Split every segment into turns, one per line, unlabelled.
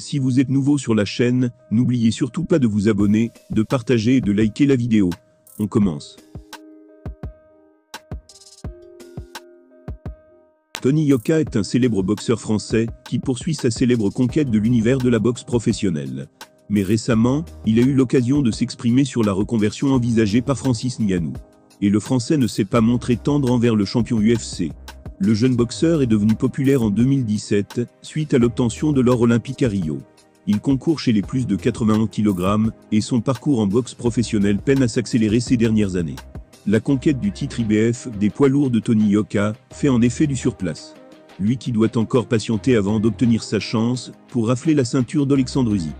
Si vous êtes nouveau sur la chaîne, n'oubliez surtout pas de vous abonner, de partager et de liker la vidéo. On commence. Tony Yoka est un célèbre boxeur français qui poursuit sa célèbre conquête de l'univers de la boxe professionnelle. Mais récemment, il a eu l'occasion de s'exprimer sur la reconversion envisagée par Francis Ngannou. Et le Français ne s'est pas montré tendre envers le champion UFC. Le jeune boxeur est devenu populaire en 2017, suite à l'obtention de l'or olympique à Rio. Il concourt chez les plus de 81 kg, et son parcours en boxe professionnelle peine à s'accélérer ces dernières années. La conquête du titre IBF des poids lourds de Tony Yoka fait en effet du surplace. Lui qui doit encore patienter avant d'obtenir sa chance pour rafler la ceinture d'Alexandre Usyk.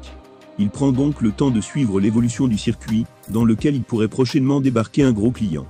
Il prend donc le temps de suivre l'évolution du circuit, dans lequel il pourrait prochainement débarquer un gros client.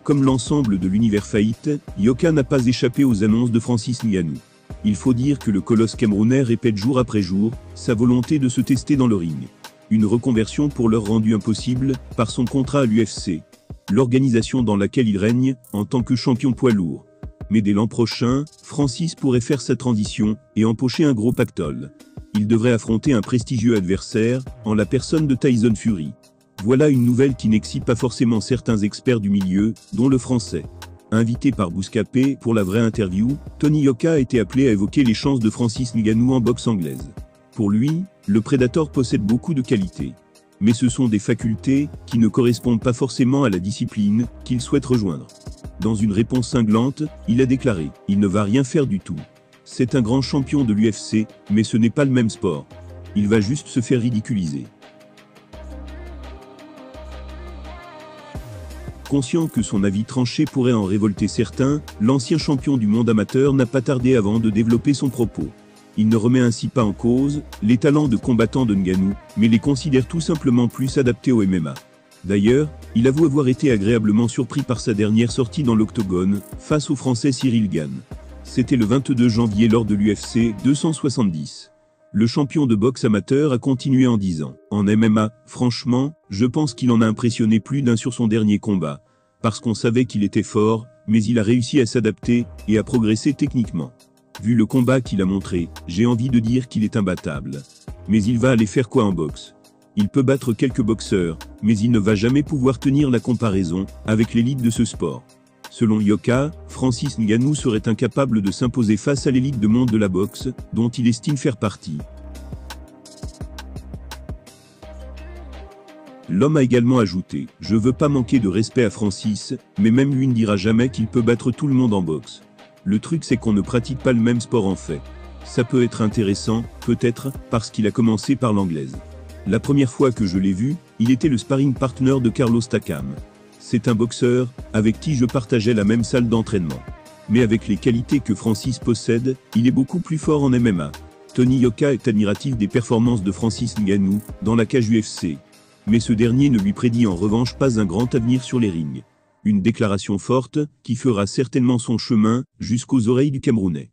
Comme l'ensemble de l'univers faillite, Yoka n'a pas échappé aux annonces de Francis Ngannou. Il faut dire que le colosse camerounais répète jour après jour sa volonté de se tester dans le ring. Une reconversion pour l'heure rendue impossible par son contrat à l'UFC, l'organisation dans laquelle il règne en tant que champion poids lourd. Mais dès l'an prochain, Francis pourrait faire sa transition et empocher un gros pactole. Il devrait affronter un prestigieux adversaire, en la personne de Tyson Fury. Voilà une nouvelle qui n'excite pas forcément certains experts du milieu, dont le Français. Invité par Bouscapé pour la vraie interview, Tony Yoka a été appelé à évoquer les chances de Francis Ngannou en boxe anglaise. Pour lui, le Predator possède beaucoup de qualités. Mais ce sont des facultés qui ne correspondent pas forcément à la discipline qu'il souhaite rejoindre. Dans une réponse cinglante, il a déclaré « Il ne va rien faire du tout. C'est un grand champion de l'UFC, mais ce n'est pas le même sport. Il va juste se faire ridiculiser. » Conscient que son avis tranché pourrait en révolter certains, l'ancien champion du monde amateur n'a pas tardé avant de développer son propos. Il ne remet ainsi pas en cause les talents de combattant de Ngannou, mais les considère tout simplement plus adaptés au MMA. D'ailleurs, il avoue avoir été agréablement surpris par sa dernière sortie dans l'octogone, face au Français Cyril Gane. C'était le 22 janvier lors de l'UFC 270. Le champion de boxe amateur a continué en disant « En MMA, franchement, je pense qu'il en a impressionné plus d'un sur son dernier combat. Parce qu'on savait qu'il était fort, mais il a réussi à s'adapter et à progresser techniquement. Vu le combat qu'il a montré, j'ai envie de dire qu'il est imbattable. Mais il va aller faire quoi en boxe? Il peut battre quelques boxeurs, mais il ne va jamais pouvoir tenir la comparaison avec l'élite de ce sport. » Selon Yoka, Francis Ngannou serait incapable de s'imposer face à l'élite de monde de la boxe, dont il estime faire partie. L'homme a également ajouté « Je veux pas manquer de respect à Francis, mais même lui ne dira jamais qu'il peut battre tout le monde en boxe. Le truc c'est qu'on ne pratique pas le même sport en fait. Ça peut être intéressant, peut-être, parce qu'il a commencé par l'anglaise. La première fois que je l'ai vu, il était le sparring partner de Carlos Takam. C'est un boxeur, avec qui je partageais la même salle d'entraînement. Mais avec les qualités que Francis possède, il est beaucoup plus fort en MMA. Tony Yoka est admiratif des performances de Francis Ngannou dans la cage UFC. Mais ce dernier ne lui prédit en revanche pas un grand avenir sur les rings. Une déclaration forte, qui fera certainement son chemin, jusqu'aux oreilles du Camerounais.